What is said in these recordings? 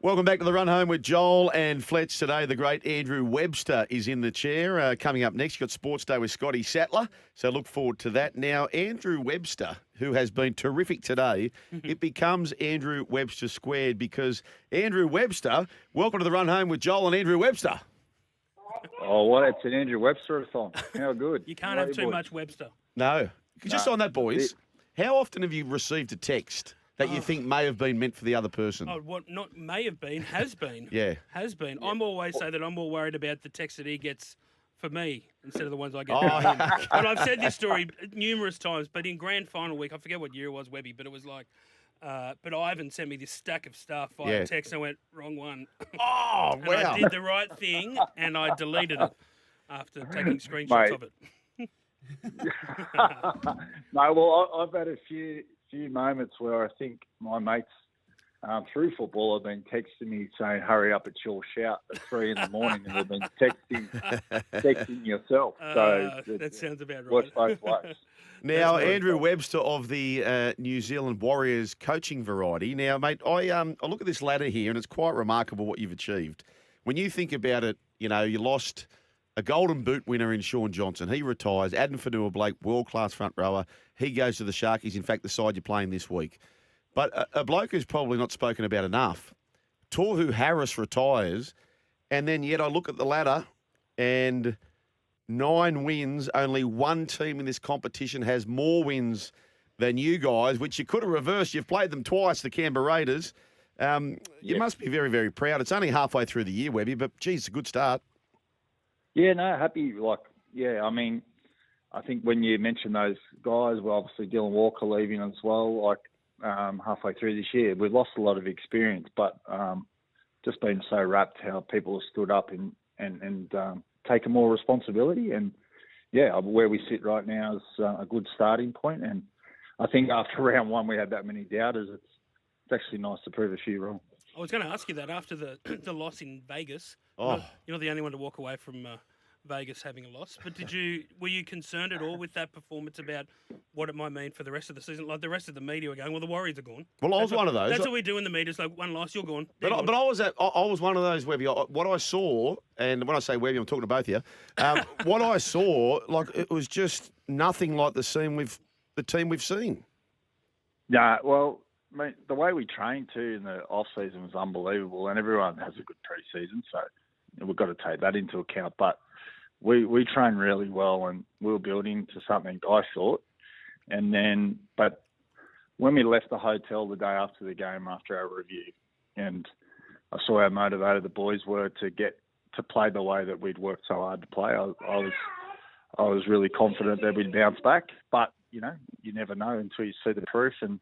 Welcome back to the Run Home with Joel and Fletch today. The great Andrew Webster is in the chair. Coming up next, you've got Sports Day with Scotty Sattler, so look forward to that. Now, Andrew Webster, who has been terrific today, it becomes Andrew Webster squared because Andrew Webster, welcome to the Run Home with Joel and Andrew Webster. Oh, what? It's an Andrew Webster song. How good. You can't have too much Webster. No. Just on that, boys, how often have you received a text that you think may have been meant for the other person? Oh, what not may have been, has been. Yeah. Has been. I'm always say that I'm more worried about the text that he gets for me instead of the ones I get Oh, for him. And I've said this story numerous times, but in grand final week, I forget what year it was, Webby, but it was like, but Ivan sent me this stack of stuff via text and I went, wrong one. Oh, And wow. I did the right thing and I deleted it after taking screenshots of it. No, well, I've had a few moments where I think my mates through football have been texting me saying, hurry up, it's your shout at 3 in the morning, and they've been texting yourself. So that sounds about right. Works both ways. Now, Andrew Webster of the New Zealand Warriors coaching variety. Now, mate, I look at this ladder here, and it's quite remarkable what you've achieved. When you think about it, you know, you lost a Golden Boot winner in Sean Johnson. He retires. Addin Fonua-Blake, world-class front rower. He goes to the Sharkies, in fact, the side you're playing this week. But a bloke who's probably not spoken about enough, Tohu Harris retires, and then yet I look at the ladder and 9 wins, only one team in this competition has more wins than you guys, which you could have reversed. You've played them twice, the Canberra Raiders. You must be very, very proud. It's only halfway through the year, Webby, but, geez, it's a good start. Yeah, no, happy. I mean, I think when you mention those guys, well, obviously Dylan Walker leaving as well, halfway through this year, we've lost a lot of experience, but just been so wrapped how people have stood up and taken more responsibility. And, yeah, where we sit right now is a good starting point. And I think after round one we had that many doubters. It's actually nice to prove a few wrong. I was going to ask you that after the loss in Vegas. Oh. You're not the only one to walk away from Vegas having a loss. But were you concerned at all with that performance about what it might mean for the rest of the season? Like the rest of the media were going, well, the Warriors are gone. Well, I was one of those. That's what we do in the media. It's like one loss, you're gone. But I was one of those, Webby. What I saw, and when I say Webby, I'm talking to both of you. What I saw, it was just nothing like the team we've seen. Yeah, well, mate, the way we trained too in the off season was unbelievable, and everyone has a good pre-season, so we've got to take that into account. But we trained really well, and we were building to something, I thought. And then, but when we left the hotel the day after the game, after our review, and I saw how motivated the boys were to get to play the way that we'd worked so hard to play, I was really confident that we'd bounce back. But you never know until you see the proof. And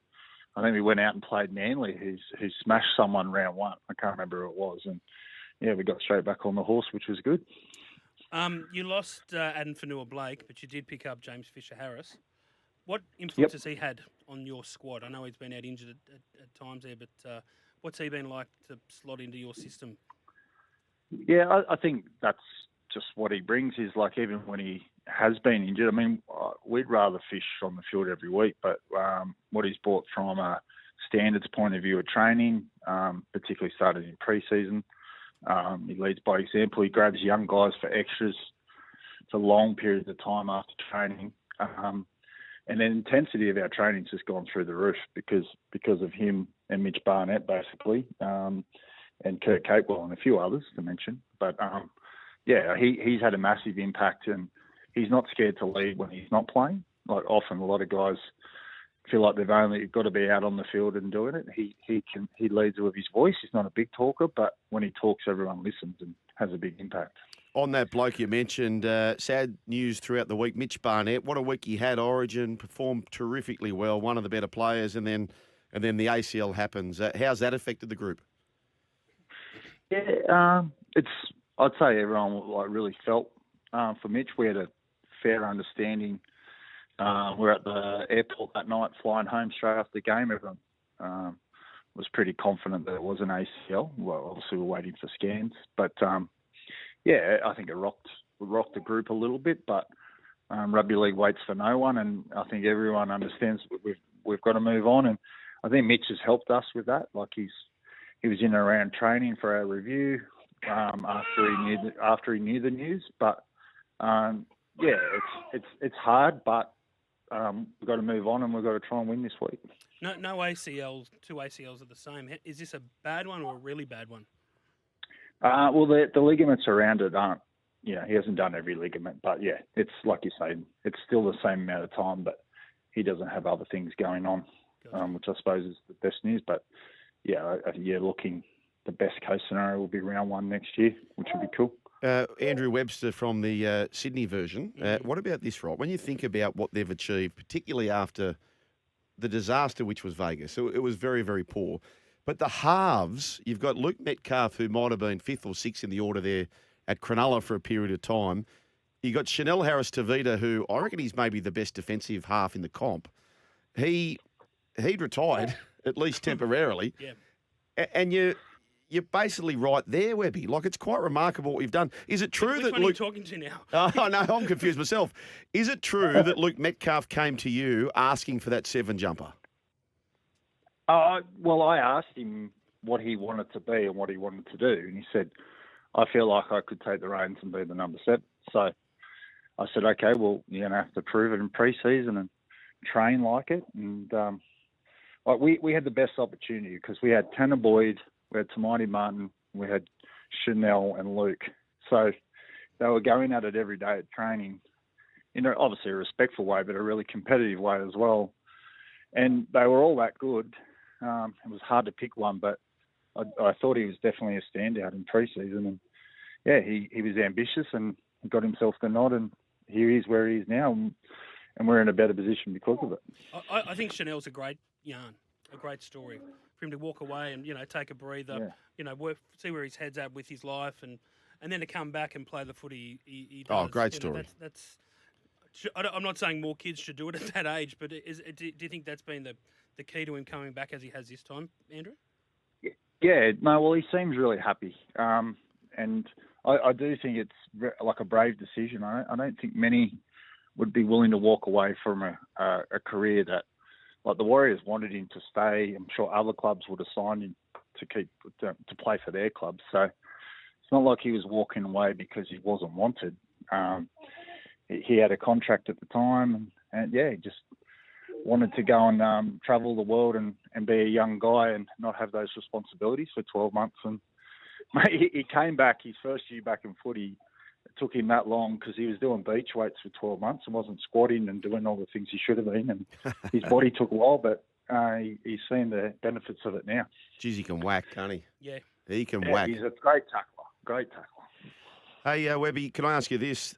I think we went out and played Manly, who smashed someone round one. I can't remember who it was. And, yeah, we got straight back on the horse, which was good. You lost Addin Fonua-Blake, but you did pick up James Fisher-Harris. What influence has he had on your squad? I know he's been out injured at times there, but what's he been like to slot into your system? Yeah, I think that's just what he brings is even when he has been injured, I mean, we'd rather fish on the field every week, but what he's brought from a standards point of view of training, particularly started in pre-season, he leads by example. He grabs young guys for extras for long periods of time after training. And the intensity of our training's just gone through the roof because of him and Mitch Barnett, basically, and Kurt Capewell and a few others to mention. But, he's had a massive impact, and he's not scared to lead when he's not playing. Often a lot of guys feel like they've only got to be out on the field and doing it. He leads with his voice. He's not a big talker, but when he talks, everyone listens and has a big impact. On that bloke you mentioned, sad news throughout the week, Mitch Barnett. What a week he had, Origin, performed terrifically well, one of the better players, and then the ACL happens. How's that affected the group? Yeah, I'd say everyone really felt for Mitch. We had a fair understanding. We're at the airport that night, flying home straight after the game. Everyone was pretty confident that it was an ACL. Well, obviously we're waiting for scans, but I think it rocked the group a little bit. But rugby league waits for no one, and I think everyone understands we've got to move on. And I think Mitch has helped us with that. He's he was in and around training for our review after he knew the news. But it's hard, but we've got to move on and we've got to try and win this week. No ACLs, 2 ACLs are the same. Is this a bad one or a really bad one? Well, the ligaments around it aren't. He hasn't done every ligament, but yeah, it's like you say, it's still the same amount of time, but he doesn't have other things going on, Gotcha. Which I suppose is the best news. But looking, the best case scenario will be round 1 next year, which would be cool. Andrew Webster from the Sydney version. What about this, right? When you think about what they've achieved, particularly after the disaster, which was Vegas, so it was very, very poor. But the halves, you've got Luke Metcalf, who might have been 5th or 6th in the order there at Cronulla for a period of time. You got Chanel Harris-Tavita, who I reckon he's maybe the best defensive half in the comp. He'd retired, at least temporarily. Yeah. And you're basically right there, Webby. Like, it's quite remarkable what you've done. Is it true Which that one Luke... are you talking to now? Oh, no, I'm confused myself. Is it true that Luke Metcalf came to you asking for that 7 jumper? Well, I asked him what he wanted to be and what he wanted to do, and he said, I feel like I could take the reins and be the number 7. So I said, okay, well, you're going to have to prove it in pre-season and train like it. And we had the best opportunity because we had Tanner Boyd, we had Tamati Martin, we had Chanel and Luke. So they were going at it every day at training in obviously a respectful way, but a really competitive way as well. And they were all that good. It was hard to pick one, but I thought he was definitely a standout in pre-season. And, yeah, he was ambitious and got himself the nod, and here he is where he is now, and we're in a better position because of it. I think Chanel's a great yarn, a great story for him to walk away and, take a breather, see where his head's at with his life and then to come back and play the footy he does. Oh, great story. I'm not saying more kids should do it at that age, but do you think that's been the key to him coming back as he has this time, Andrew? Yeah, no, well, he seems really happy. And I do think it's like a brave decision. I don't think many would be willing to walk away from a career that, like the Warriors wanted him to stay. I'm sure other clubs would have signed him to play for their clubs. So it's not like he was walking away because he wasn't wanted. He had a contract at the time, and he just wanted to go and travel the world and be a young guy and not have those responsibilities for 12 months. And he came back, his first year back in footy, it took him that long because he was doing beach weights for 12 months and wasn't squatting and doing all the things he should have been. And his body took a while, but he's seen the benefits of it now. Geez, he can whack, can't he? Yeah. He can whack. He's a great tackler. Hey, Webby, can I ask you this?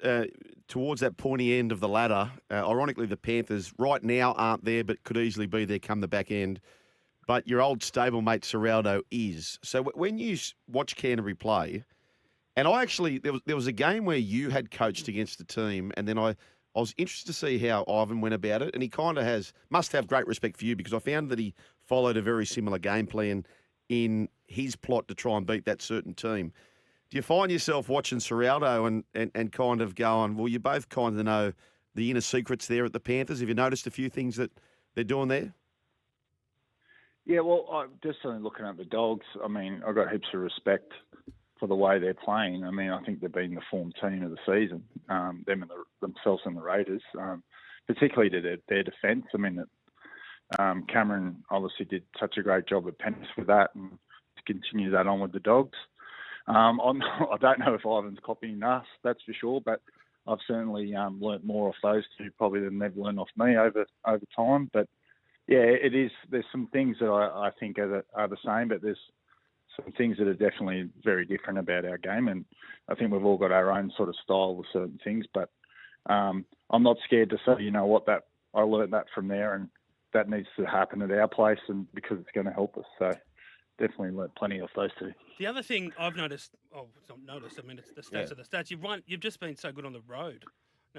Towards that pointy end of the ladder, ironically, the Panthers right now aren't there, but could easily be there come the back end. But your old stablemate Ciraldo is. So when you watch Canterbury play, and I actually, there was a game where you had coached against the team, and then I was interested to see how Ivan went about it, and he kind of must have great respect for you because I found that he followed a very similar game plan in his plot to try and beat that certain team. Do you find yourself watching Ciraldo and kind of going, well, you both kind of know the inner secrets there at the Panthers? Have you noticed a few things that they're doing there? Yeah, well, I'm just looking at the Dogs. I mean, I've got heaps of respect for the way they're playing. I mean, I think they've been the form team of the season, themselves and the Raiders, particularly to their defence. I mean, Cameron obviously did such a great job at Penrith with that, and to continue that on with the Dogs. I don't know if Ivan's copying us, that's for sure, but I've certainly learnt more off those two probably than they've learned off me over time. But yeah, it is. There's some things that I think are the same, but there's some things that are definitely very different about our game, and I think we've all got our own sort of style with certain things. But I'm not scared to say, you know what, that I learnt that from there, and that needs to happen at our place, and because it's going to help us. So definitely learnt plenty off those two. The other thing I've noticed, it's not noticed, I mean, it's the stats of the stats. You've just been so good on the road,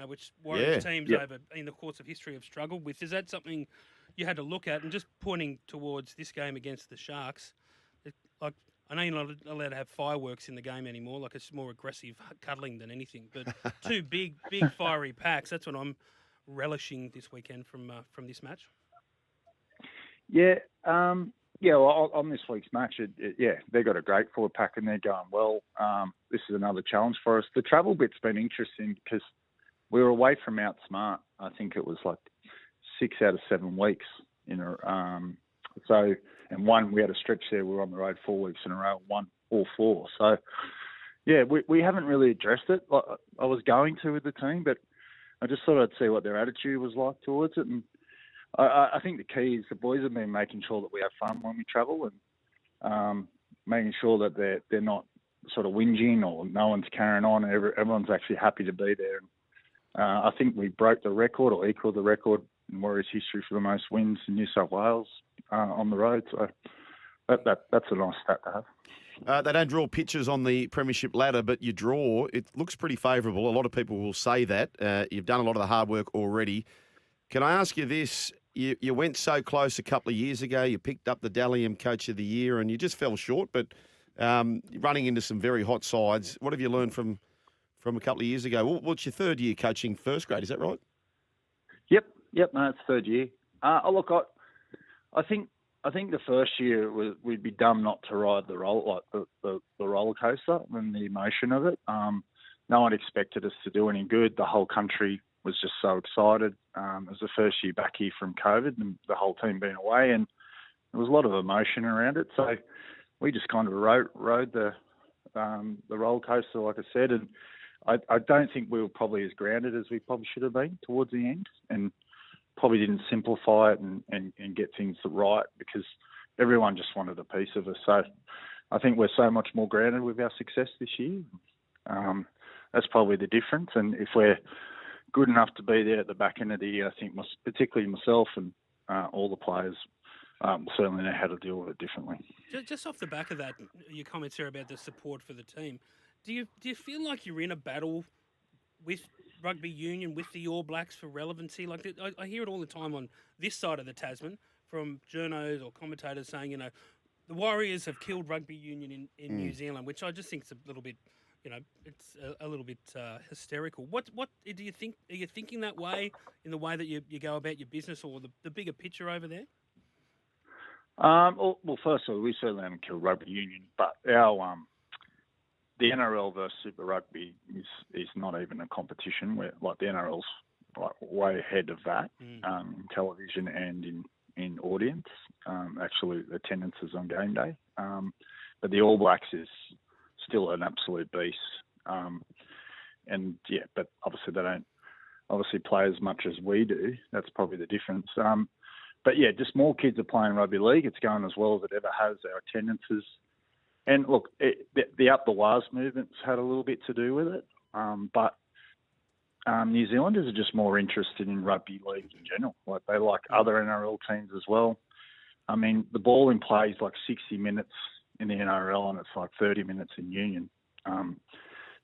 which Warriors teams over in the course of history have struggled with. Is that something you had to look at? And just pointing towards this game against the Sharks, I know you're not allowed to have fireworks in the game anymore. Like, it's more aggressive cuddling than anything. But two big fiery packs. That's what I'm relishing this weekend from this match. Yeah, Yeah, well, on this week's match, they got a great forward pack and they're going well. This is another challenge for us. The travel bit's been interesting because we were away from Mount Smart. I think it was like 6 out of 7 weeks and one, we had a stretch there. We were on the road 4 weeks in a row, won all 4. So, yeah, we haven't really addressed it. I was going to with the team, but I just thought I'd see what their attitude was like towards it. And I think the key is the boys have been making sure that we have fun when we travel and making sure that they're not sort of whinging or no one's carrying on. Everyone's actually happy to be there. I think we broke the record or equalled the record in Warriors history for the most wins in New South Wales on the road. So that's a nice stat to have. They don't draw pictures on the premiership ladder, but you draw. It looks pretty favourable. A lot of people will say that. You've done a lot of the hard work already. Can I ask you this? You went so close a couple of years ago. You picked up the Dally M Coach of the Year, and you just fell short. But running into some very hot sides, what have you learned from a couple of years ago? Well, it's your third year coaching first grade, is that right? Yep. No, it's third year. Look, I think the first year we'd be dumb not to ride the roller coaster and the emotion of it. No one expected us to do any good. The whole country was just so excited. It was the first year back here from COVID and the whole team being away, and there was a lot of emotion around it. So we just kind of rode the roller coaster, like I said, and I don't think we were probably as grounded as we probably should have been towards the end, and probably didn't simplify it and get things right because everyone just wanted a piece of us. So I think we're so much more grounded with our success this year. That's probably the difference. And if we're good enough to be there at the back end of the year, I think particularly myself and all the players certainly know how to deal with it differently. Just off the back of that, your comments here about the support for the team, do you feel like you're in a battle with rugby union, with the All Blacks for relevancy? Like I hear it all the time on this side of the Tasman from journos or commentators saying, the Warriors have killed rugby union in New Zealand, which I just think is a little bit, it's a little bit hysterical. What do you think? Are you thinking that way in the way that you go about your business or the bigger picture over there? Well, first of all, we certainly haven't killed rugby union, but our the NRL versus Super Rugby is not even a competition. Where the NRL's way ahead of that in television and in audience. Actually, attendances on game day. But the All Blacks is still an absolute beast. But obviously they don't play as much as we do. That's probably the difference. Just more kids are playing rugby league. It's going as well as it ever has. Our attendances. And look, the Up the Waz movement's had a little bit to do with it. But New Zealanders are just more interested in rugby league in general. Like they like other NRL teams as well. I mean, the ball in play is like 60 minutes in the NRL and it's like 30 minutes in union.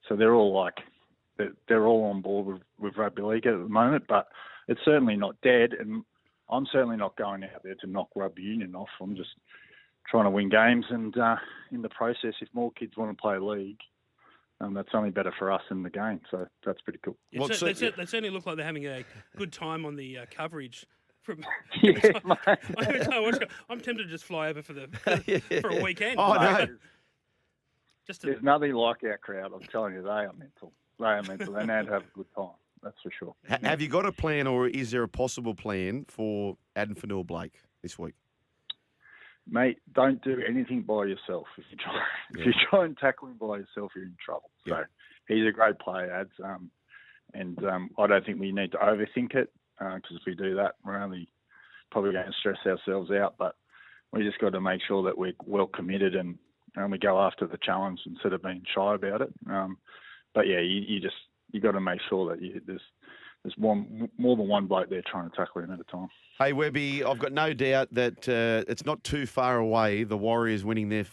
So they're all on board with rugby league at the moment, but it's certainly not dead. And I'm certainly not going out there to knock rugby union off. I'm just trying to win games, and in the process, if more kids want to play league, that's only better for us in the game. So that's pretty cool. Yeah, they certainly look like they're having a good time on the coverage. I'm tempted to just fly over for a weekend. Oh, no. There's nothing like our crowd. I'm telling you, they are mental. They know how to have a good time. That's for sure. Have you got a plan, or is there a possible plan for Addin Fonua-Blake this week? Mate, don't do anything by yourself. If you try and tackle him by yourself, you're in trouble. Yeah. So he's a great player, Ads, and I don't think we need to overthink it because if we do that, we're only probably going to stress ourselves out. But we just got to make sure that we're well committed and we go after the challenge instead of being shy about it. You got to make sure that there's more than one bloke there trying to tackle him at a time. Hey, Webby, I've got no doubt that it's not too far away, the Warriors winning their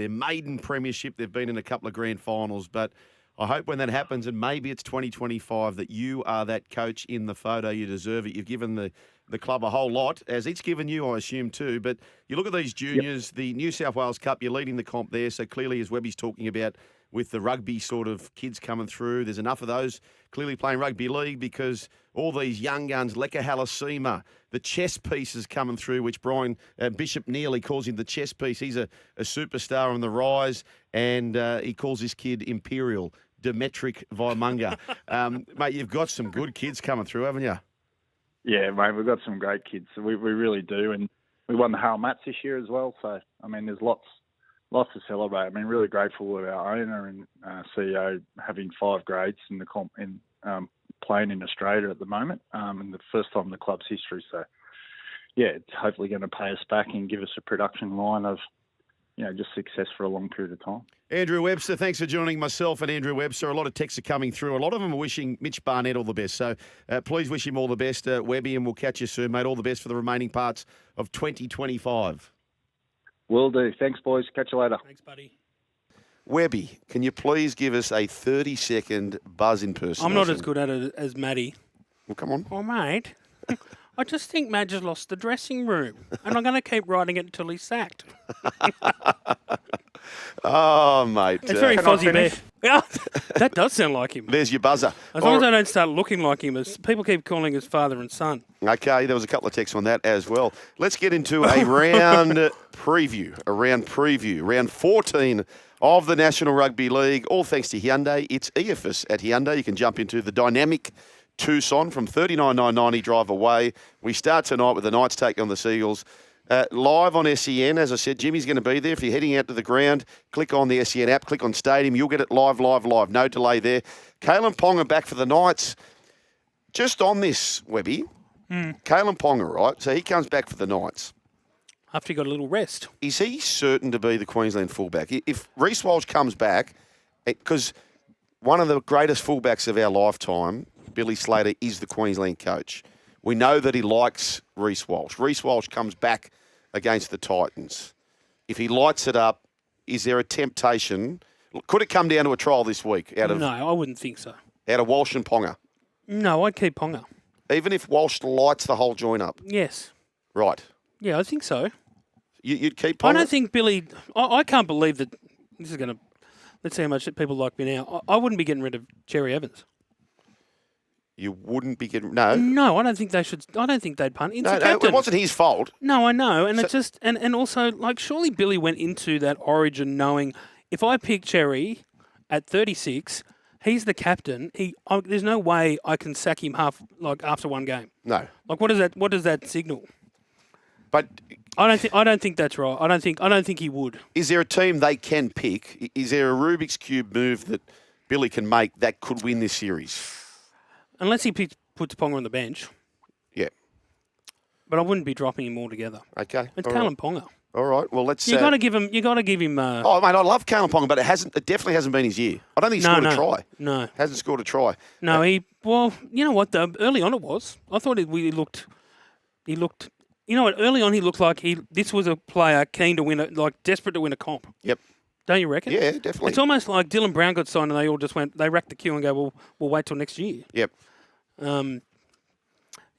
maiden premiership. They've been in a couple of grand finals, but I hope when that happens, and maybe it's 2025, that you are that coach in the photo. You deserve it. You've given the club a whole lot, as it's given you, I assume, too. But you look at these juniors, the New South Wales Cup, you're leading the comp there, so clearly, as Webby's talking about, with the rugby sort of kids coming through. There's enough of those clearly playing rugby league because all these young guns, Leka Halasima, the chess pieces coming through, which Brian Bishop Neely calls him the chess piece. He's a superstar on the rise, and he calls this kid Imperial, Demetric Vimunga. Mate, you've got some good kids coming through, haven't you? Yeah, mate, we've got some great kids. We really do. And we won the Hale Mats this year as well. So, I mean, there's lots to celebrate. I mean, really grateful with our owner and CEO having 5 grades in the playing in Australia at the moment, and the first time in the club's history. So, yeah, it's hopefully going to pay us back and give us a production line of, just success for a long period of time. Andrew Webster, thanks for joining myself and Andrew Webster. A lot of texts are coming through. A lot of them are wishing Mitch Barnett all the best. So please wish him all the best, Webby, and we'll catch you soon, mate. All the best for the remaining parts of 2025. Will do. Thanks, boys. Catch you later. Thanks, buddy. Webby, can you please give us a 30-second buzz impersonation? I'm not as good at it as Matty. Well, come on. Oh, mate. I just think Madge has lost the dressing room, and I'm going to keep writing it until he's sacked. Oh, mate. It's very Fozzie Bear. Yeah, that does sound like him. There's your buzzer. As long as I don't start looking like him, as people keep calling us father and son. Okay, there was a couple of texts on that as well. Let's get into a round preview. Round 14 of the National Rugby League. All thanks to Hyundai. It's EFS at Hyundai. You can jump into the dynamic Tucson from $39,990 drive away. We start tonight with the Knights taking on the Seagulls. Live on SEN, as I said, Jimmy's going to be there. If you're heading out to the ground, click on the SEN app, click on Stadium. You'll get it live. No delay there. Kalen Ponga back for the Knights. Just on this, Webby, Kalen Ponga, right? So he comes back for the Knights. After he got a little rest. Is he certain to be the Queensland fullback? If Reece Walsh comes back, because one of the greatest fullbacks of our lifetime, Billy Slater, is the Queensland coach. We know that he likes Reece Walsh. Reece Walsh comes back against the Titans. If he lights it up, is there a temptation? Could it come down to a trial this week? No, I wouldn't think so. Out of Walsh and Ponga? No, I'd keep Ponga. Even if Walsh lights the whole joint up? Yes. Right. Yeah, I think so. You'd keep Ponga? I don't think Billy... I can't believe that... This is going to... Let's see how much people like me now. I wouldn't be getting rid of Cherry Evans. You wouldn't be getting... No. No, I don't think they should... I don't think they'd punt. It's no, the captain. It wasn't his fault. No, I know. And it's just... And also, like, surely Billy went into that origin knowing if I pick Cherry at 36, he's the captain. There's no way I can sack him after one game. No. Like, what does that signal? But... I don't think that's right. I don't think he would. Is there a team they can pick? Is there a Rubik's Cube move that Billy can make that could win this series? Unless he puts Ponga on the bench. Yeah. But I wouldn't be dropping him altogether. Okay. It's Kalen Ponga. All right. Well, let's. You got to give him. Oh, mate, I love Kalen Ponga, but it definitely hasn't been his year. I don't think he scored a try. No. Hasn't scored a try. No, Well, you know what? Though early on it was. I thought he looked. You know what? Early on he looked like this was a player keen to win desperate to win a comp. Yep. Don't you reckon? Yeah, definitely. It's almost like Dylan Brown got signed and they all just they racked the queue and go, well, we'll wait till next year. Yep. Yeah,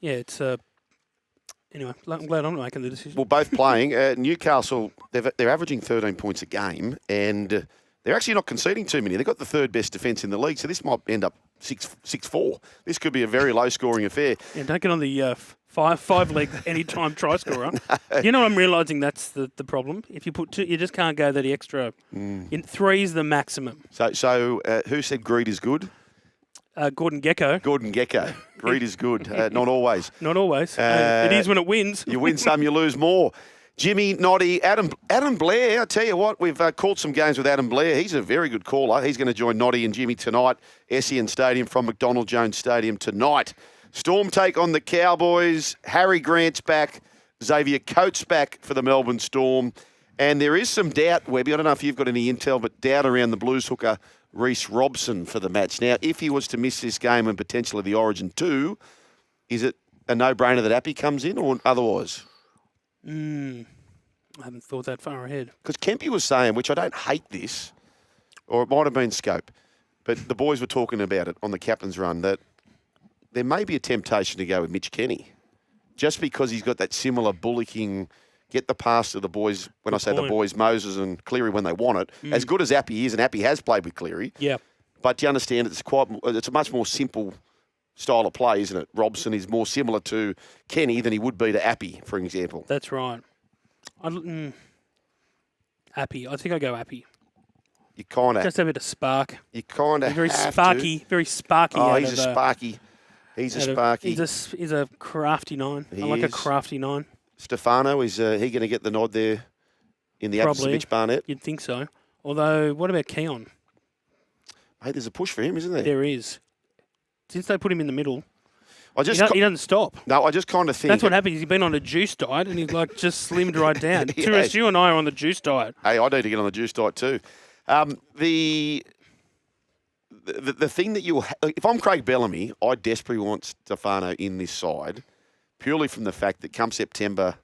it's anyway, I'm glad I'm not making the decision. Well, both playing. Newcastle, they're averaging 13 points a game, and they're actually not conceding too many. They've got the third best defence in the league, so this might end up 6-4. This could be a very low-scoring affair. Yeah, don't get on the five-leg anytime try scorer. No. You know, I'm realising that's the problem. If you put two, you just can't go that extra. In three's the maximum. So who said greed is good? Gordon Gecko. Greed is good. Not always. Not always. It is when it wins. You win some, you lose more. Jimmy, Noddy, Adam Blair. I tell you what, we've called some games with Adam Blair. He's a very good caller. He's going to join Noddy and Jimmy tonight. SEN Stadium from McDonald Jones Stadium tonight. Storm take on the Cowboys. Harry Grant's back. Xavier Coates back for the Melbourne Storm. And there is some doubt, Webby. I don't know if you've got any intel, but doubt around the Blues hooker Reece Robson for the match. Now, if he was to miss this game and potentially the Origin 2, is it a no-brainer that Appy comes in or otherwise? I haven't thought that far ahead. Because Kempy was saying, which I don't hate this, or it might have been Scope, but the boys were talking about it on the captain's run, that there may be a temptation to go with Mitch Kenny just because he's got that similar bullocking get the pass to the boys. When I say point. the boys, Moses and Cleary when they want it. As good as Appy is, and Appy has played with Cleary. Yeah. But you understand it's a much more simple style of play, isn't it? Robson is more similar to Kenny than he would be to Appy, for example. That's right. Appy. I think I go Appy. You kind of Just a bit of spark. You kind of Very sparky. Very sparky. Oh, he's a sparky. He's a sparky. He's a crafty 9. I like a crafty 9. Stefano, is he going to get the nod there in the absence of Mitch Barnett? You'd think so. Although, what about Keon? Hey, there's a push for him, isn't there? There is. Since they put him in the middle, he doesn't stop. No, I just kind of think... That's what happens. He's been on a juice diet and he's like just slimmed right down. Tourist, you and I are on the juice diet. Hey, I need to get on the juice diet too. The thing that if I'm Craig Bellamy, I desperately want Stefano in this side, purely from the fact that come September,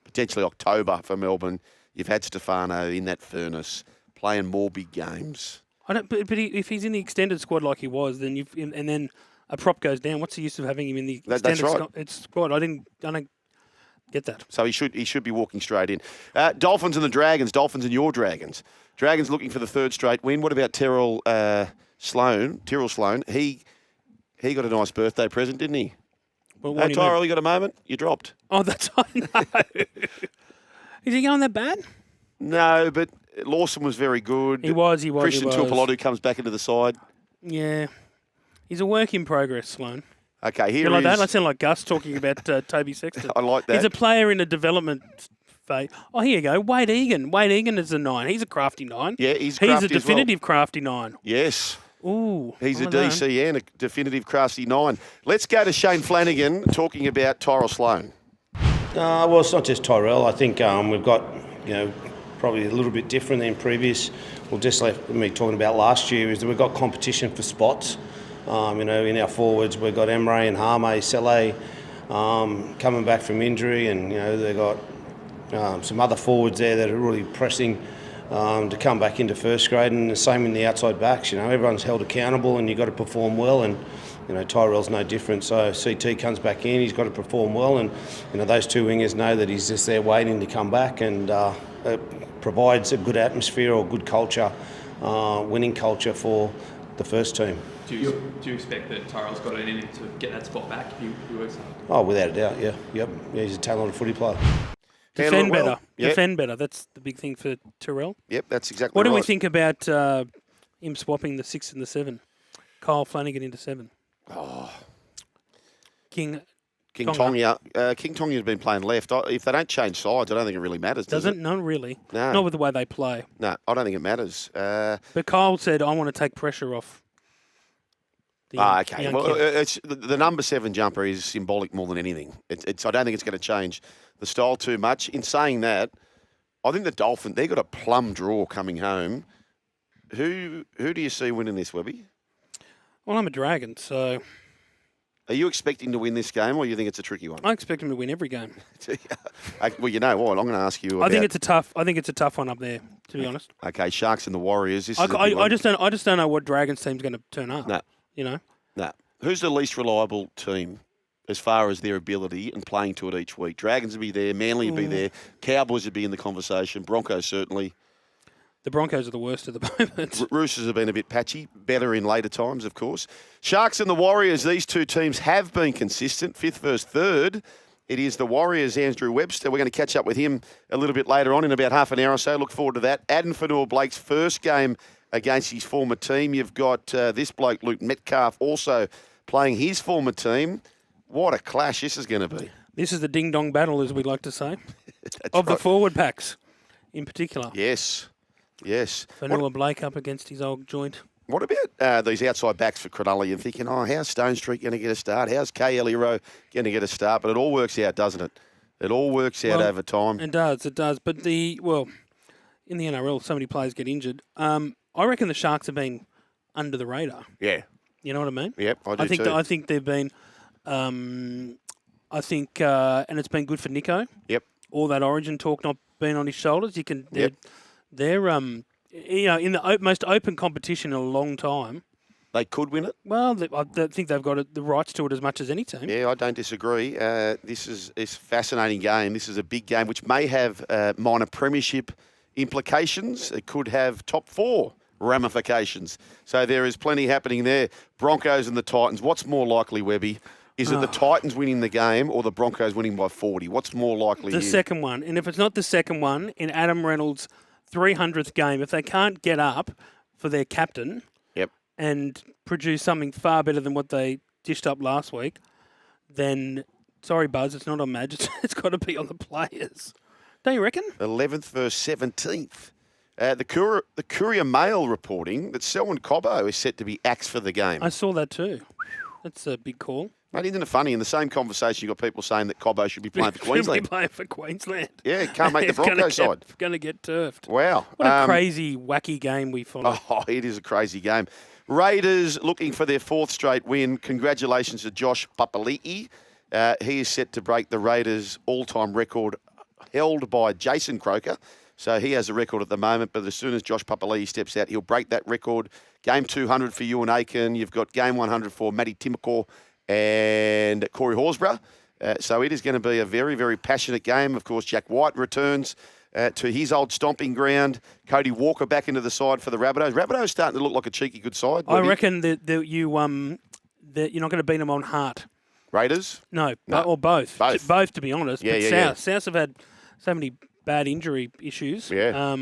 potentially October for Melbourne, you've had Stefano in that furnace playing more big games. But if he's in the extended squad like he was, then and then a prop goes down. What's the use of having him in the extended squad? I don't get that. So he should be walking straight in. Dolphins and the Dragons. Dolphins and your Dragons. Dragons looking for the third straight win. What about Tyrrell Sloan? He got a nice birthday present, didn't he? Well, hey, Tyrrell, you got a moment? You dropped. Oh, that's I know. Is he going that bad? No, but Lawson was very good. He was. Christian Tuipulotu comes back into the side. Yeah. He's a work in progress, Sloan. Okay, here you like is... that? I sound like Gus talking about Toby Sexton. I like that. He's a player in a development phase. Oh, here you go. Wade Egan. Wade Egan is a 9. He's a crafty 9. Yeah, he's crafty a definitive crafty 9. Yes. Ooh. He's a DC and a definitive crafty 9. Let's go to Shane Flanagan talking about Tyrell Sloan. Well, it's not just Tyrell. I think we've got, probably a little bit different than previous. Well, just like me talking about last year, is that we've got competition for spots. In our forwards, we've got Emre and Hame, Saleh coming back from injury, and they've got some other forwards there that are really pressing to come back into first grade, and the same in the outside backs. Everyone's held accountable, and you've got to perform well, and Tyrell's no different. So CT comes back in, he's got to perform well, and those two wingers know that he's just there waiting to come back, and it provides a good atmosphere or good culture, winning culture for the first team. Do you expect that Tyrell's got it in him to get that spot back if he works hard? Oh, without a doubt, yeah. Yep. Yeah, he's a talented footy player. Defend better. Yep. Defend better. That's the big thing for Tyrell. Yep, that's exactly What right. do we think about him swapping the 6 and the 7? Kyle Flanagan into 7. Oh. King Tonga. King Tonga's been playing left. If they don't change sides, I don't think it really matters, does it? Not really. No. Not with the way they play. No, I don't think it matters. But Kyle said, I want to take pressure off. Okay. Well, it's the number 7 jumper is symbolic more than anything. I don't think it's going to change the style too much. In saying that, I think the Dolphins, they've got a plum draw coming home. Who do you see winning this, Webby? Well, I'm a Dragon, so... Are you expecting to win this game, or you think it's a tricky one? I expect him to win every game. Well, you know what? I'm going to ask you about... I think it's a tough one up there, to be honest. Okay, Sharks and the Warriors. I just don't know what Dragons team's going to turn up. No. No. Who's the least reliable team as far as their ability and playing to it each week? Dragons would be there, Manly would be there, Cowboys would be in the conversation, Broncos certainly. The Broncos are the worst at the moment. Roosters have been a bit patchy, better in later times, of course. Sharks and the Warriors, these two teams have been consistent, 5th versus 3rd. It is the Warriors, Andrew Webster. We're going to catch up with him a little bit later on in about half an hour or so. Look forward to that. Addin Fonua-Blake's first game against his former team. You've got this bloke, Luke Metcalf, also playing his former team. What a clash this is going to be. This is the ding-dong battle, as we'd like to say, of the forward packs in particular. Yes. Fonua-Blake up against his old joint. What about these outside backs for Cronulla? You're thinking, how's Stone Street going to get a start? How's KL Hero going to get a start? But it all works out, doesn't it? It all works out over time. It does. But in the NRL, so many players get injured. I reckon the Sharks have been under the radar. Yeah. You know what I mean? Yep, I do too. I think they've been, and it's been good for Nico. Yep. All that Origin talk not being on his shoulders. They're in the most open competition in a long time. They could win it. Well, I think they've got the rights to it as much as any team. Yeah, I don't disagree. This is a fascinating game. This is a big game which may have minor premiership implications. It could have top 4 ramifications. So there is plenty happening there. Broncos and the Titans. What's more likely, Webby? Is it the Titans winning the game or the Broncos winning by 40? What's more likely The here? second one. And if it's not the second one, in Adam Reynolds' 300th game, if they can't get up for their captain and produce something far better than what they dished up last week, then, sorry, Buzz, it's not on Madge. It's got to be on the players. Don't you reckon? 11th versus 17th. The Courier Mail reporting that Selwyn Cobbo is set to be axed for the game. I saw that too. That's a big call. Mate, isn't it funny? In the same conversation, you've got people saying that Cobbo should be playing for Queensland. Should be playing for Queensland. Yeah, can't make the Broncos side. Going to get turfed. Wow. What a crazy, wacky game we followed. Oh, it is a crazy game. Raiders looking for their 4th straight win. Congratulations to Josh Papali'i. He is set to break the Raiders' all-time record held by Jason Croker. So he has a record at the moment, but as soon as Josh Papali'i steps out, he'll break that record. Game 200 for Ewan Aiken. You've got game 100 for Matty Timoko and Corey Horsburgh. So it is going to be a very, very passionate game. Of course, Jack White returns to his old stomping ground. Cody Walker back into the side for the Rabbitohs. Rabbitohs starting to look like a cheeky good side. I reckon that you're not going to beat them on heart. Raiders? No. Or both. Both, to be honest. Yeah, but yeah, South have had so many bad injury issues. Yeah.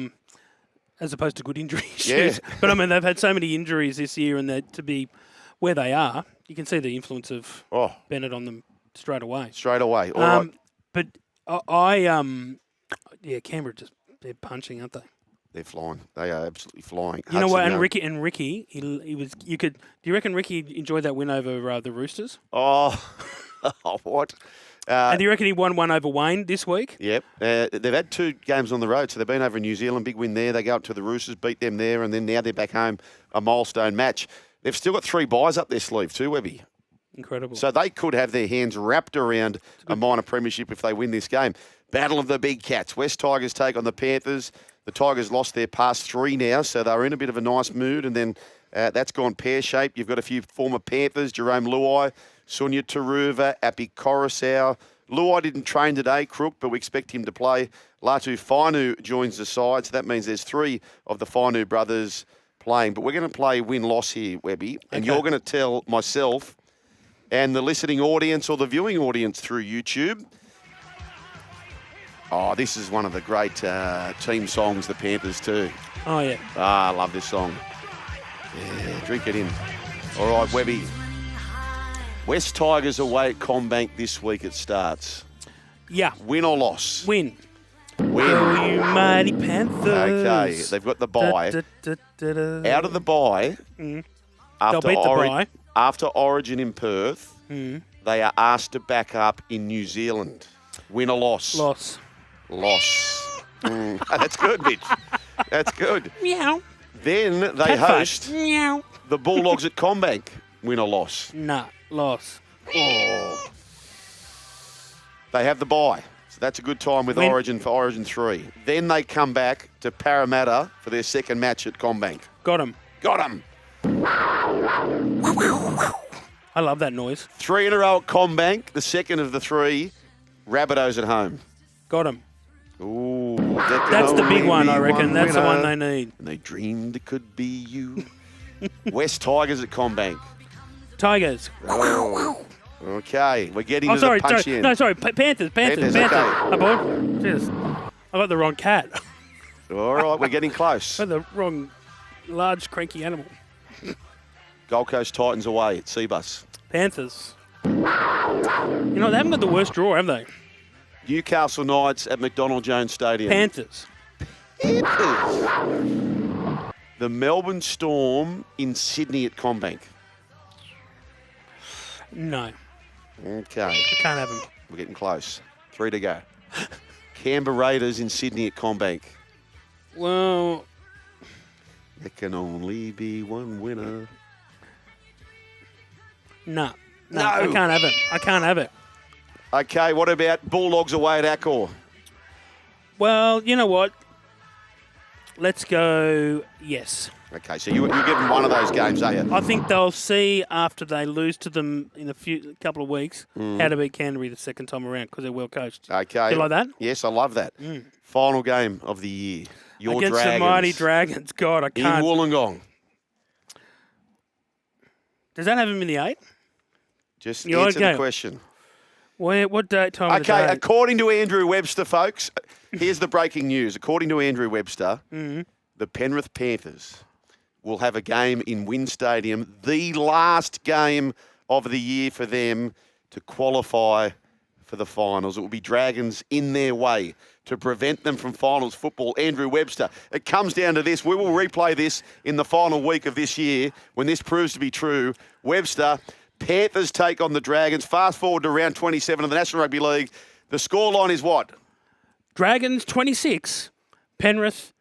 As opposed to good injury issues. Yeah. But, I mean, they've had so many injuries this year, and to be where they are, you can see the influence of Bennett on them straight away. Straight away. All right. But Canberra they're punching, aren't they? They're flying. They are absolutely flying. You know what? And Ricky, he was. You could. Do you reckon Ricky enjoyed that win over the Roosters? Oh, what? And do you reckon he won one over Wayne this week? Yep. They've had 2 games on the road, so they've been over in New Zealand. Big win there. They go up to the Roosters, beat them there, and then now they're back home. A milestone match. They've still got 3 buys up their sleeve too, Webby. Incredible. So they could have their hands wrapped around a minor premiership if they win this game. Battle of the Big Cats. West Tigers take on the Panthers. The Tigers lost their past 3 now, so they're in a bit of a nice mood, and then that's gone pear-shaped. You've got a few former Panthers, Jerome Luai, Sunya Taruva, Api Coruscant. Luai didn't train today, Crook, but we expect him to play. Latu Fainu joins the side, so that means there's 3 of the Fainu brothers playing. But we're going to play win-loss here, Webby, and you're going to tell myself and the listening audience or the viewing audience through YouTube. Oh, this is one of the great team songs, the Panthers too. Oh, yeah. I love this song. Yeah, drink it in. All right, Webby. West Tigers away at CommBank this week it starts. Yeah. Win or loss? Win. Win. Oh, you mighty Panthers. Okay, they've got the bye. Out of the bye, They'll beat the bye. After Origin in Perth, they are asked to back up in New Zealand. Win or loss? Loss. Loss. That's good, Mitch. That's good. Meow. Then they host Meow. the Bulldogs at CommBank. Win or loss? Nah, loss. Oh. They have the bye. So that's a good time with Win. Origin for Origin 3. Then they come back to Parramatta for their second match at CommBank. Got him. Got them. I love that noise. 3 in a row at CommBank, the second of the 3. Rabbitohs at home. Got him. Ooh, That's the big one, I reckon. That's the one they need. And they dreamed it could be you. West Tigers at CommBank. Tigers. Oh. Okay, we're getting to sorry, the punch sorry. in. No, sorry. Panthers. Panthers, okay. Aboard. Cheers. I got the wrong cat. All right, we're getting close. I got the wrong large, cranky animal. Gold Coast Titans away at Seabus. Panthers. You know, they haven't got the worst draw, have they? Newcastle Knights at McDonald Jones Stadium. Panthers. The Melbourne Storm in Sydney at CommBank. No. Okay, I can't have them. we're getting close. 3 to go. Canberra Raiders in Sydney at CommBank. Well, There can only be one winner. no. No. I can't have it. I can't have it. Okay, what about Bulldogs away at Accor? Well, you know what? Let's go yes. Okay, so you're giving one of those games, are you? I think they'll see after they lose to them in a couple of weeks how to beat Canterbury the second time around because they're well coached. Okay. You like that? Yes, I love that. Final game of the year. Your Against Dragons. the mighty Dragons. God, I In can't. Wollongong. Does that have him in the 8? Just You answer okay? the question. What date time of the Okay, day? according to Andrew Webster, folks, here's the breaking news. According to Andrew Webster, the Penrith Panthers will have a game in Wynn Stadium, the last game of the year for them to qualify for the finals. It will be Dragons in their way to prevent them from finals football. Andrew Webster, it comes down to this. We will replay this in the final week of this year when this proves to be true. Webster, Panthers take on the Dragons. Fast forward to round 27 of the National Rugby League. The scoreline is what? Dragons 26, Penrith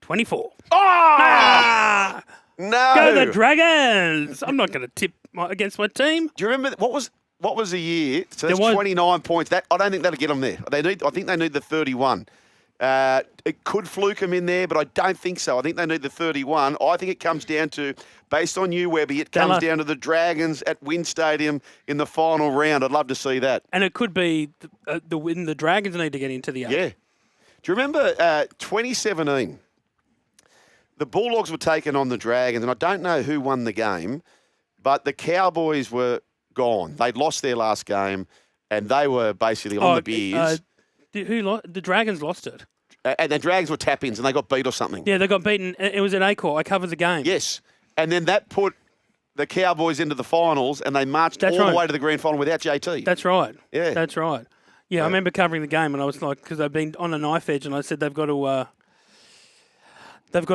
24. Oh! No. Go the Dragons! I'm not going to tip against my team. Do you remember what was the year? So There that's was- 29 points. I don't think that'll get them there. I think they need the 31. It could fluke them in there, but I don't think so. I think they need the 31. I think it comes down to, based on you, Webby, it comes down to the Dragons at Wynn Stadium in the final round. I'd love to see that. And it could be the win. The Dragons need to get into the 8. Yeah. Do you remember 2017? The Bulldogs were taking on the Dragons, and I don't know who won the game, but the Cowboys were gone. They'd lost their last game, and they were basically on the beers. The Dragons lost it. And the Dragons were tap-ins, and they got beat or something. Yeah, they got beaten. It was at Acor. I covered the game. Yes. And then that put the Cowboys into the finals, and they marched That's all right. the way to the grand final without JT. That's right. Yeah. That's right. Yeah, I remember covering the game, and I was like, because they've been on a knife edge, and I said they've got to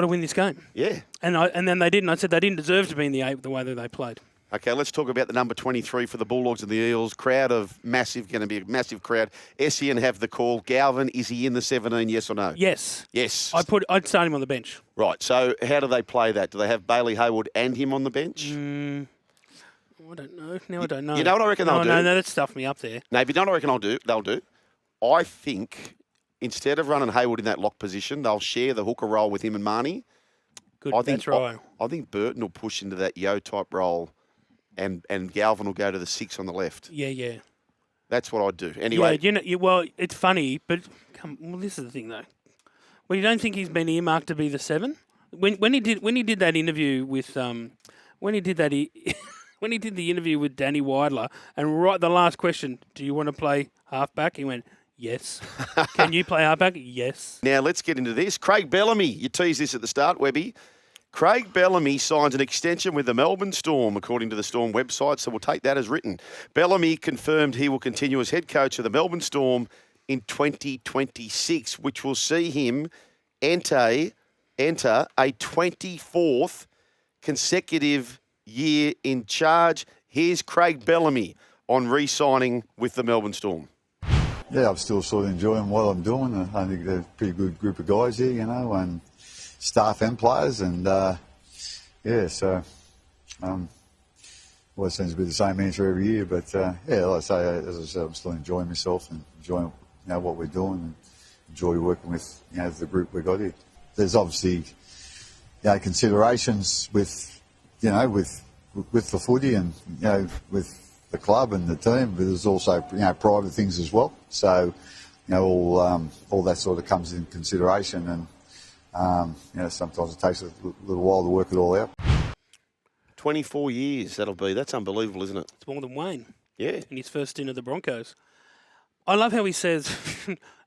win this game. Yeah. And then they didn't. I said they didn't deserve to be in the 8 the way that they played. Okay, let's talk about the number 23 for the Bulldogs and the Eels. Crowd of massive, going to be a massive crowd. SEN have the call. Galvin, is he in the 17, yes or no? Yes. Yes. I'd start him on the bench. Right, so how do they play that? Do they have Bailey Hayward and him on the bench? I don't know. Now I don't know. You know what I reckon they'll do? No, that stuffed me up there. No, if you don't know what I reckon they'll do? I think instead of running Hayward in that lock position, they'll share the hooker role with him and Marnie. Good, that's right. I think Burton will push into that yo-type role and Galvin will go to the 6 on the left. Yeah. That's what I'd do. Anyway. Yeah, well, it's funny, but this is the thing, though. Well, you don't think he's been earmarked to be the 7? When he did that interview with when he did the interview with Danny Weidler, and right the last question, do you want to play halfback? He went, yes. Can you play halfback? Yes. Now, let's get into this. Craig Bellamy, you teased this at the start, Webby. Craig Bellamy signs an extension with the Melbourne Storm, according to the Storm website, so we'll take that as written. Bellamy confirmed he will continue as head coach of the Melbourne Storm in 2026, which will see him enter a 24th consecutive year in charge. Here's Craig Bellamy on re-signing with the Melbourne Storm. Yeah, I'm still sort of enjoying what I'm doing. I think they're a pretty good group of guys here, and staff and players, and so well, it seems to be the same answer every year, but like I say, as I said, I'm still enjoying myself and enjoying what we're doing, and enjoy working with the group we got here. There's obviously considerations with with the footy and with the club and the team, but there's also private things as well. So all that sort of comes in consideration, and sometimes it takes a little while to work it all out. 24 years, that'll be. That's unbelievable, isn't it? It's more than Wayne. Yeah. In his first stint of the Broncos. I love how he says,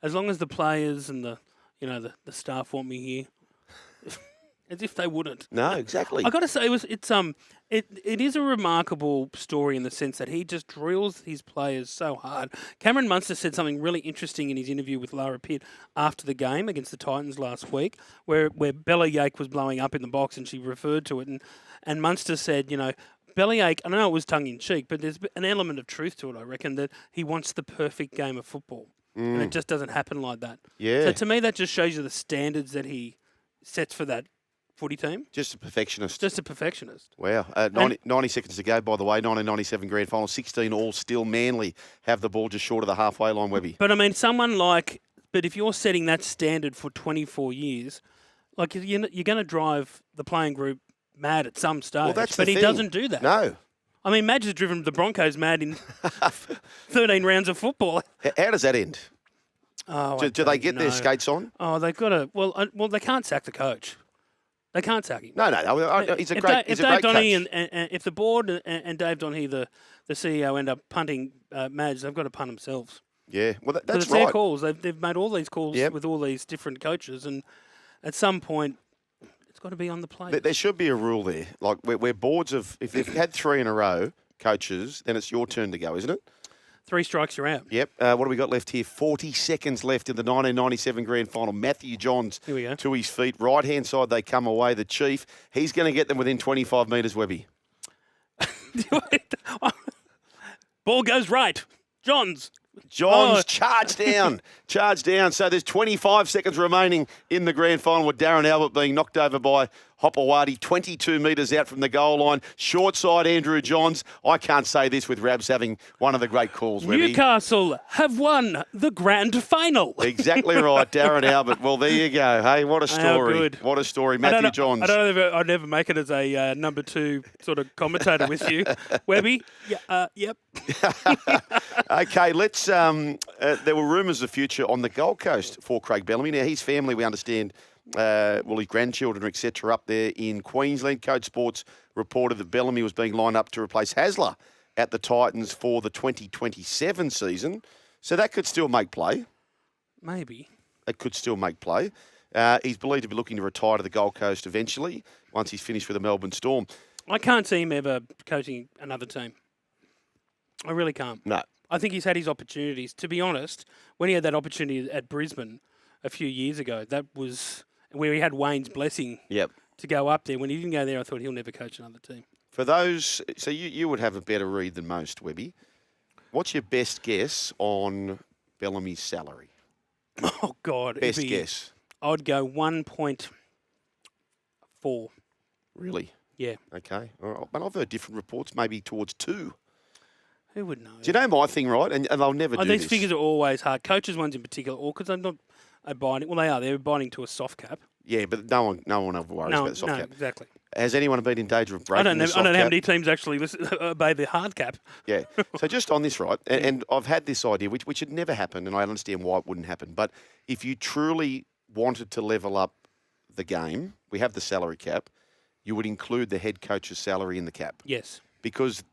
as long as the players and the staff want me here, as if they wouldn't. No, exactly. I got to say, it is a remarkable story in the sense that he just drills his players so hard. Cameron Munster said something really interesting in his interview with Lara Pitt after the game against the Titans last week, where Bellyache was blowing up in the box and she referred to it, and Munster said, Bellyache, I know it was tongue-in-cheek, but there's an element of truth to it, I reckon, that he wants the perfect game of football. And it just doesn't happen like that. Yeah. So to me, that just shows you the standards that he sets for that footy team. Just a perfectionist. Just a perfectionist. Wow. 90 seconds to go, by the way. 1997 grand final. 16 all still. Manly have the ball just short of the halfway line, Webby. But I mean, but if you're setting that standard for 24 years, Like you're going to drive the playing group mad at some stage. Well, that's but the he thing. doesn't do that. No. I mean, Madge has driven the Broncos mad in 13 rounds of football. How does that end? Oh, Do they get their skates on? Oh, they've got to. Well, they can't sack the coach. They can't sack him. No. He's a great If coach. Dave Donaghy and if the board and Dave Donaghy, the CEO, end up punting Madge, they've got to punt themselves. Yeah, well, But that's it's right. their calls. They've made all these calls Yep. with all these different coaches, and at some point, it's got to be on the plate. There should be a rule there. Like, where boards of, if they've had 3 in a row, coaches, then it's your turn to go, isn't it? 3 strikes, you're out. Yep. What do we got left here? 40 seconds left in the 1997 Grand Final. Matthew Johns Here we go. to his feet. Right-hand side, they come away. The Chief, he's going to get them within 25 metres, Webby. Ball goes right. Johns. Johns charge down. So there's 25 seconds remaining in the grand final with Darren Albert being knocked over by Hopewadi, 22 metres out from the goal line. Short side, Andrew Johns. I can't say this with Rabs having one of the great calls, Webby. Newcastle have won the grand final. Exactly right, Darren Albert. Well, there you go. Hey, what a story. good. What a story. Matthew Johns. I don't know if I'd never make it as a number 2 sort of commentator with you. Webby? Yeah, yep. Okay, let's. There were rumours of future on the Gold Coast for Craig Bellamy. Now, his family, we understand, his grandchildren, etc., up there in Queensland. Code Sports reported that Bellamy was being lined up to replace Hasler at the Titans for the 2027 season. So that could still make play. Maybe. It could still make play. He's believed to be looking to retire to the Gold Coast eventually once he's finished with the Melbourne Storm. I can't see him ever coaching another team. I really can't. No. I think he's had his opportunities. To be honest, when he had that opportunity at Brisbane a few years ago, that was where he had Wayne's blessing Yep. to go up there. When he didn't go there, I thought he'll never coach another team. For those, so you would have a better read than most, Webby. What's your best guess on Bellamy's salary? Oh, God. Best guess. I'd go 1.4. Really? Yeah. Okay. All right. But I've heard different reports, maybe towards 2. Who would know? Do you know my thing, right? And they'll never do These this. figures are always hard. Coaches ones in particular, or because I'm not abiding. Well, they are. They're abiding to a soft cap. Yeah, but no one ever worries about the soft cap. Exactly. Has anyone been in danger of breaking the soft I don't know how cap? many teams actually obey the hard cap. Yeah. So just on this, right, and I've had this idea, which had never happened, and I understand why it wouldn't happen. But if you truly wanted to level up the game, we have the salary cap, you would include the head coach's salary in the cap. Yes. Because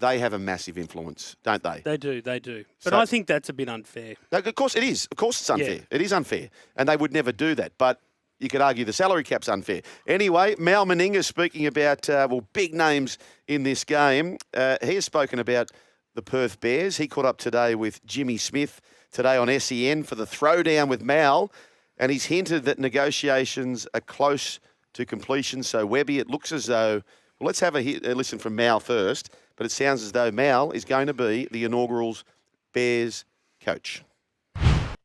they have a massive influence, don't they? They do. But So- I think that's a bit unfair. No, of course it is. Of course it's unfair. Yeah. It is unfair. And they would never do that. But you could argue the salary cap's unfair. Anyway, Mal Meninga speaking about, big names in this game. He has spoken about the Perth Bears. He caught up today with Jimmy Smith today on SEN for the throwdown with Mal. And he's hinted that negotiations are close to completion. So, Webby, it looks as though, well, let's have a listen from Mal first. But it sounds as though Mal is going to be the inaugural Bears coach.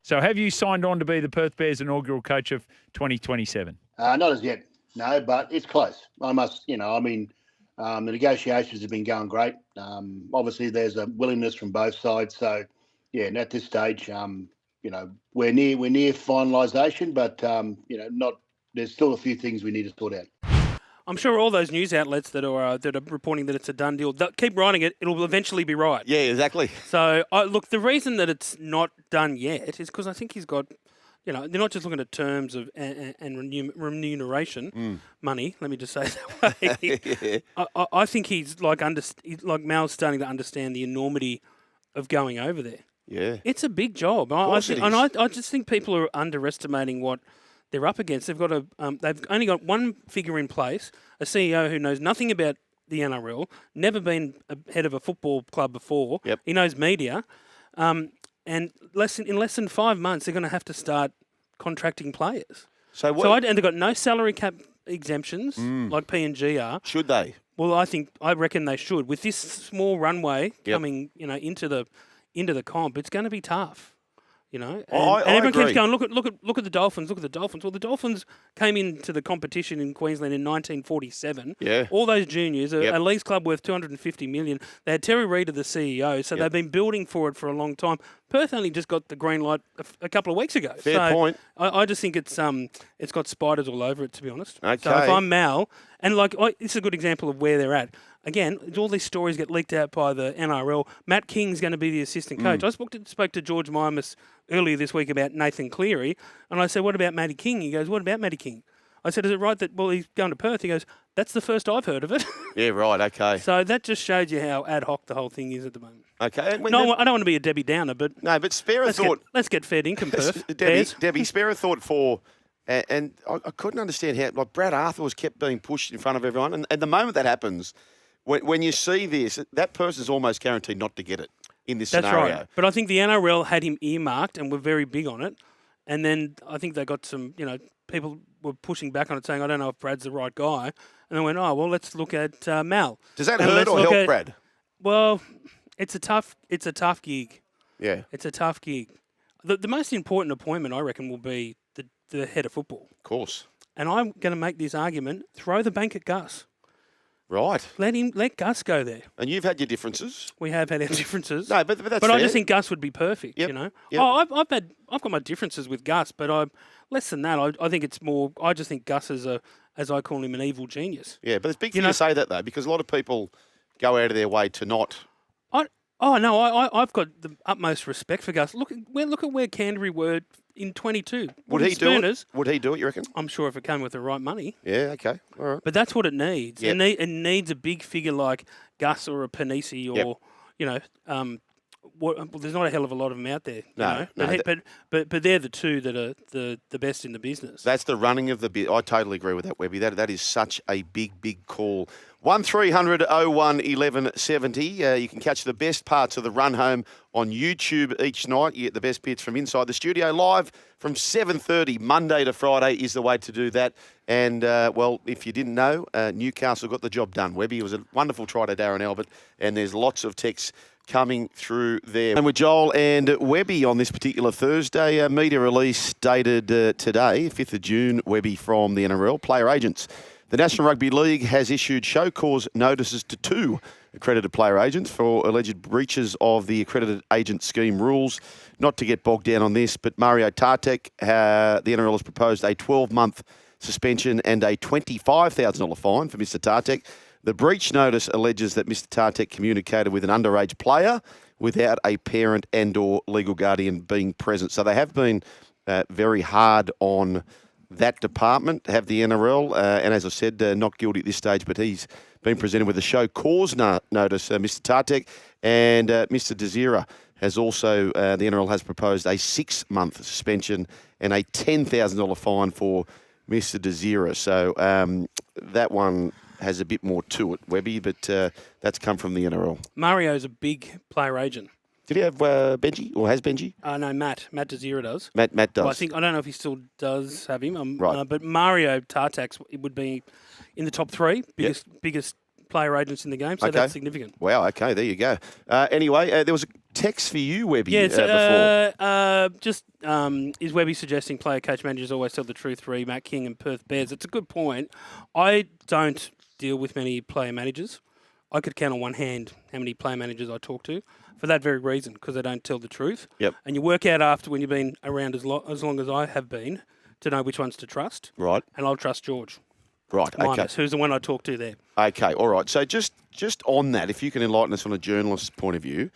So have you signed on to be the Perth Bears inaugural coach of 2027? Not as yet, no, but it's close. The negotiations have been going great. Obviously, there's a willingness from both sides. So, yeah, and at this stage, we're near finalisation, but there's still a few things we need to sort out. I'm sure all those news outlets that are reporting that it's a done deal, they'll keep writing it. It'll eventually be right. Yeah, exactly. So, look, the reason that it's not done yet is because I think he's got, they're not just looking at terms of and remuneration, money. Let me just say it that way. Yeah. I think he's like Mal's starting to understand the enormity of going over there. Yeah. It's a big job. I just think people are underestimating what they're up against. They've only got one figure in place, a CEO who knows nothing about the NRL, never been a head of a football club before. Yep. He knows media, and in less than 5 months, they're going to have to start contracting players. And they've got no salary cap exemptions like P&G are. Should they? Well, I reckon they should. With this small runway coming, into the comp, it's going to be tough. You know, I and everyone agree. keeps going. Look at the Dolphins. Look at the Dolphins. Well, the Dolphins came into the competition in Queensland in 1947. Yeah. All those juniors, Yep. a leagues club worth $250 million. They had Terry Reid as the CEO, so Yep. they've been building for it for a long time. Perth only just got the green light a couple of weeks ago. Fair point. I just think it's got spiders all over it, to be honest. So if Okay. I'm Mal, and it's a good example of where they're at. Again, all these stories get leaked out by the NRL. Matt King's going to be the assistant coach. I spoke to George Mimas earlier this week about Nathan Cleary, and I said, what about Matty King? He goes, what about Matty King? I said, is it right that, well, he's going to Perth? He goes, that's the first I've heard of it. Yeah, right, okay. So that just shows you how ad hoc the whole thing is at the moment. Okay. No, I don't want to be a Debbie Downer, but No, but spare a thought. let's get fair income, Perth. Debbie, spare a thought for, and I couldn't understand how, like, Brad Arthur was kept being pushed in front of everyone. And the moment that happens, when you see this, that person's almost guaranteed not to get it in this That's scenario. right. But I think the NRL had him earmarked and were very big on it. And then I think they got some, people were pushing back on it saying, I don't know if Brad's the right guy. And they went, oh, well, let's look at Mal. Does that And hurt let's or look help at- Brad? Well, it's a tough gig. Yeah, It's a tough gig. The most important appointment, I reckon, will be the head of football. of course. And I'm going to make this argument, throw the bank at Gus. Right. Let Gus go there. And you've had your differences. We have had our differences. No, but that's But I fair. just think Gus would be perfect, Yep, you know. yep. Oh, I've got my differences with Gus, but I'm less than that. I think it's more. I just think Gus is as I call him, an evil genius. Yeah, but it's big for You you know- to say that, though, because a lot of people go out of their way to not. I've got the utmost respect for Gus. Look at where Canterbury were in 22. Would he do it? Would he do it, you reckon? I'm sure if it came with the right money. Yeah, okay. All right. But that's what it needs. Yep. It needs a big figure like Gus or a Panisi or, well, there's not a hell of a lot of them out there. No, But they're the two that are the best in the business. That's the running of the bit. I totally agree with that, Webby. That is such a big call. 1300 01 1170. You can catch the best parts of the run home on YouTube each night. You get the best bits from inside the studio live from 7:30 Monday to Friday is the way to do that. And, well, if you didn't know, Newcastle got the job done. Webby, it was a wonderful try to Darren Albert, and there's lots of texts coming through there. And with Joel and Webby on this particular Thursday, a media release dated today, 5th of June, Webby from the NRL. Player agents. The National Rugby League has issued show cause notices to 2 accredited player agents for alleged breaches of the accredited agent scheme rules. Not to get bogged down on this, but Mario Tartek, the NRL has proposed a 12-month suspension and a $25,000 fine for Mr. Tartek. The breach notice alleges that Mr. Tartek communicated with an underage player without a parent and or legal guardian being present. So they have been very hard on that department, have the NRL, and as I said, not guilty at this stage, but he's been presented with a show cause notice, Mr. Tartek, and Mr. Desira has also, the NRL has proposed a 6-month suspension and a $10,000 fine for Mr. Desira. So that one has a bit more to it, Webby, but that's come from the NRL. Mario's a big player agent. Did he have Benji, or has Benji? No, Matt Desira does. Matt does. Well, I don't know if he still does have him. Right. But Mario Tartax would be in the top 3 biggest player agents in the game, so Okay. that's significant. Wow, okay, there you go. Anyway, there was a text for you, Webby, Yeah, before. Is Webby suggesting player coach managers always tell the truth? Matt King and Perth Bears. It's a good point. I don't deal with many player managers. I could count on one hand how many player managers I talk to for that very reason, because they don't tell the truth. Yep. And you work out after, when you've been around as long as I have been, to know which ones to trust. Right. And I'll trust George. Right, okay. Mimas, who's the one I talk to there. Okay, all right. So just on that, if you can enlighten us from a journalist's point of view,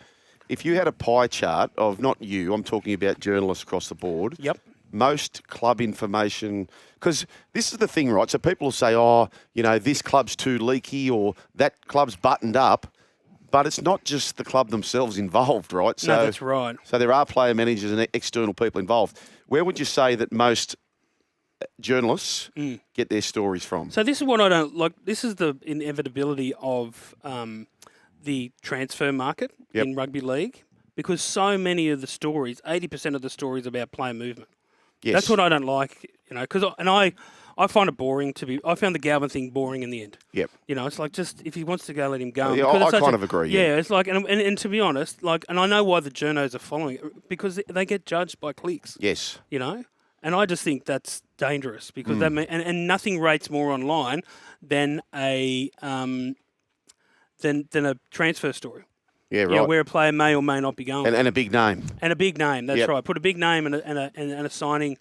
if you had a pie chart of, not you, I'm talking about journalists across the board. Yep. Most club information, because this is the thing, right? So people will say, this club's too leaky or that club's buttoned up, but it's not just the club themselves involved, right? So, No, that's right. So there are player managers and external people involved. Where would you say that most journalists get their stories from? So this is what I don't like. This is the inevitability of the transfer market in rugby league, because so many of the stories, 80% of the stories, are about player movement. Yes. That's what I don't like, because I I find it boring I found the Galvin thing boring in the end. Yep. You know, it's like just if he wants to go, let him go. Yeah, I kind of agree. Yeah, it's like, and to be honest, like, and I know why the journos are following it because they get judged by clicks. Yes. You know, and I just think that's dangerous because that and nothing rates more online than a than a transfer story. Yeah, right. You know, where a player may or may not be going. And a big name. And a big name, that's right. Put a big name and a signing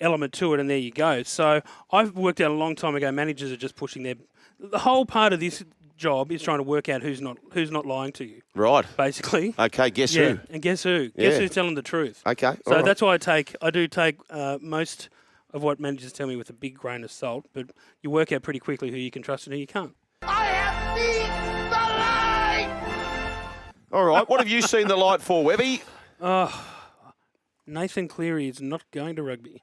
element to it, and there you go. So I've worked out a long time ago, managers are just pushing the whole part of this job is trying to work out who's not lying to you. Right. Basically. Okay, guess who? And guess who? Yeah. Guess who's telling the truth? Okay. So that's why I do take most of what managers tell me with a big grain of salt, but you work out pretty quickly who you can trust and who you can't. I have seen the light! All right. What have you seen the light for, Webby? Nathan Cleary is not going to rugby.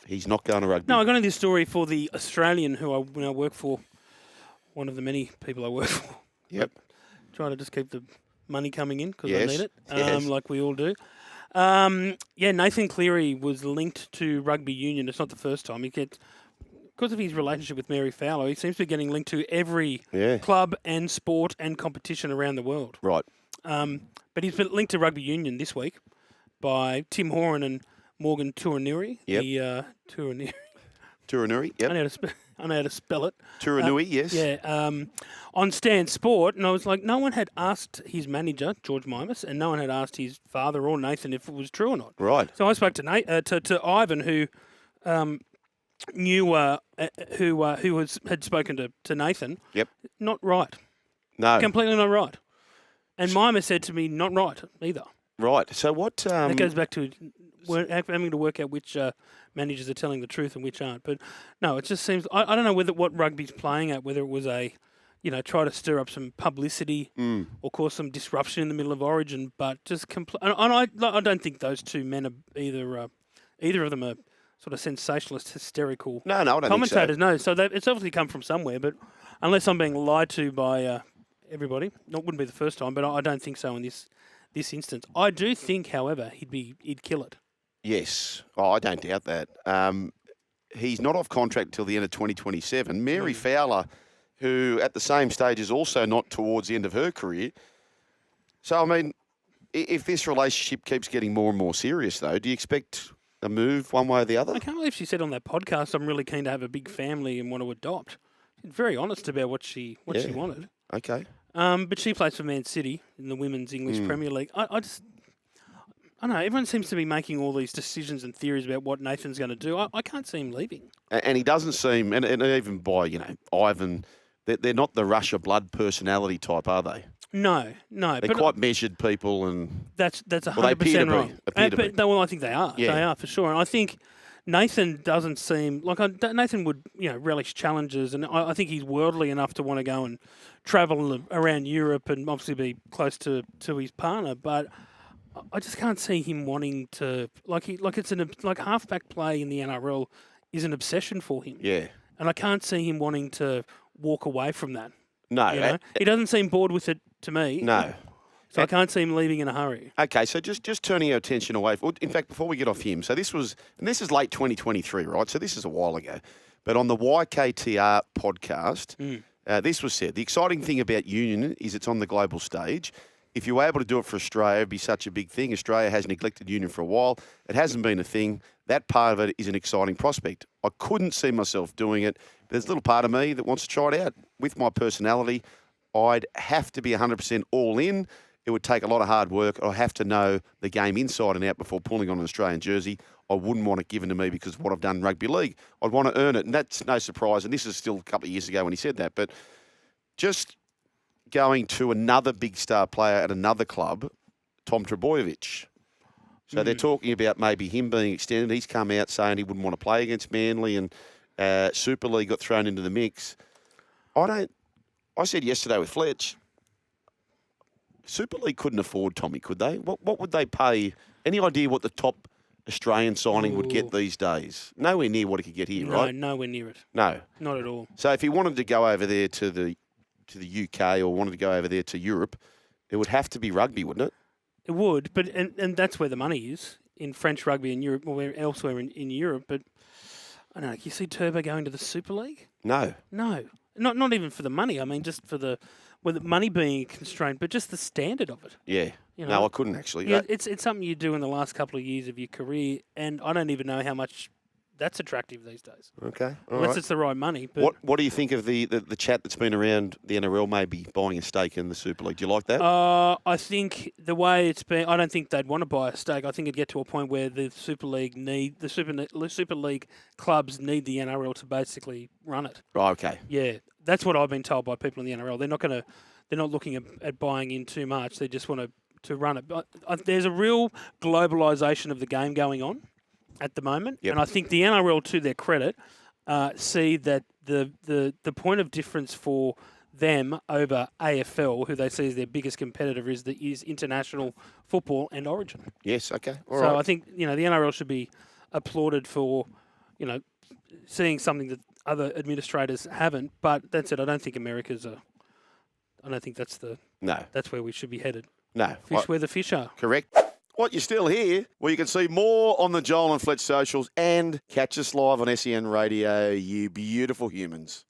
He's not going to rugby. No, I got into this story for the Australian who I now work for, one of the many people I work for. Yep. Trying to just keep the money coming in because Yes. I need it, Yes. like we all do. Nathan Cleary was linked to rugby union. It's not the first time. Because of his relationship with Mary Fowler, he seems to be getting linked to every club and sport and competition around the world. Right. But he's been linked to rugby union this week by Tim Horan and Morgan Turanuri. Yep. The Turanuri. Turanuri, yep. I know how to spell it. Turanui, yes. Yeah. On Stan Sport, and I was like, no one had asked his manager, George Mimas, and no one had asked his father or Nathan if it was true or not. Right. So I spoke to Ivan, who knew had spoken to Nathan. Yep. Not right. No. Completely not right. And Mimas said to me, not right either. Right. So what? That goes back to having to work out which managers are telling the truth and which aren't. But no, it just seems I don't know what rugby's playing at. Whether it was try to stir up some publicity or cause some disruption in the middle of Origin, but just and I don't think those two men are either of them are sort of sensationalist, hysterical No, I don't commentators. think so. No, so it's obviously come from somewhere. But unless I'm being lied to by everybody, it wouldn't be the first time. But I don't think so in this instance. I do think, however, he'd kill it. Yes. Oh, I don't doubt that. He's not off contract till the end of 2027. Mary Fowler, who at the same stage is also not towards the end of her career. So, I mean, if this relationship keeps getting more and more serious, though, do you expect a move one way or the other? I can't believe she said on that podcast, I'm really keen to have a big family and want to adopt. She's very honest about what she wanted. Okay. But she plays for Man City in the Women's English Premier League. I don't know. Everyone seems to be making all these decisions and theories about what Nathan's going to do. I can't see him leaving. And he doesn't seem, and even by, Ivan, they're not the Russia blood personality type, are they? No. They're quite measured people, and that's 100% well, they appear to right. be. Well, I think they are. Yeah. They are for sure. And I think Nathan doesn't seem like Nathan would, relish challenges, and I think he's worldly enough to want to go and travel around Europe and obviously be close to his partner. But I just can't see him wanting to like halfback play in the NRL is an obsession for him. Yeah. And I can't see him wanting to walk away from that. No. He doesn't seem bored with it to me. No. So I can't see him leaving in a hurry. Okay, so just turning our attention away. In fact, before we get off him, so this is late 2023, right? So this is a while ago. But on the YKTR podcast, this was said. The exciting thing about union is it's on the global stage. If you were able to do it for Australia, it'd be such a big thing. Australia has neglected union for a while. It hasn't been a thing. That part of it is an exciting prospect. I couldn't see myself doing it. There's a little part of me that wants to try it out. With my personality, I'd have to be 100% all in. It would take a lot of hard work. I'd have to know the game inside and out before pulling on an Australian jersey. I wouldn't want it given to me because of what I've done in rugby league. I'd want to earn it, and that's no surprise. And this is still a couple of years ago when he said that. But just going to another big star player at another club, Tom Trbojevic. So they're talking about maybe him being extended. He's come out saying he wouldn't want to play against Manly, and Super League got thrown into the mix. I said yesterday with Fletch, Super League couldn't afford Tommy, could they? What would they pay? Any idea what the top Australian signing would get these days? Nowhere near what he could get here, right? No, nowhere near it. No. Not at all. So if he wanted to go over there to the UK or wanted to go over there to Europe, it would have to be rugby, wouldn't it? It would, but and that's where the money is, in French rugby in Europe or elsewhere in Europe. But I don't know. You see Turbo going to the Super League? No. No, not even for the money. I mean, just for the money being a constraint, but just the standard of it. Yeah. You No, know? I couldn't actually. Yeah, it's something you do in the last couple of years of your career, and I don't even know how much that's attractive these days. Okay. All Unless right. it's the right money. But What do you think of the chat that's been around the NRL maybe buying a stake in the Super League? Do you like that? I think the way it's been, I don't think they'd want to buy a stake. I think it'd get to a point where the Super League Super League clubs need the NRL to basically run it. Right, okay. Yeah, that's what I've been told by people in the NRL. They're not looking at buying in too much. They just want to run it. But there's a real globalisation of the game going on at the moment, Yep. and I think the NRL, to their credit, see that the point of difference for them over AFL, who they see as their biggest competitor, is international football and Origin. Yes, okay. All So right. I think the NRL should be applauded for seeing something that other administrators haven't. But that's it. I don't think America's a. I don't think that's where we should be headed. No. Fish where the fish are. Correct. What, you're still here? Well, you can see more on the Joel and Fletch socials and catch us live on SEN Radio, you beautiful humans.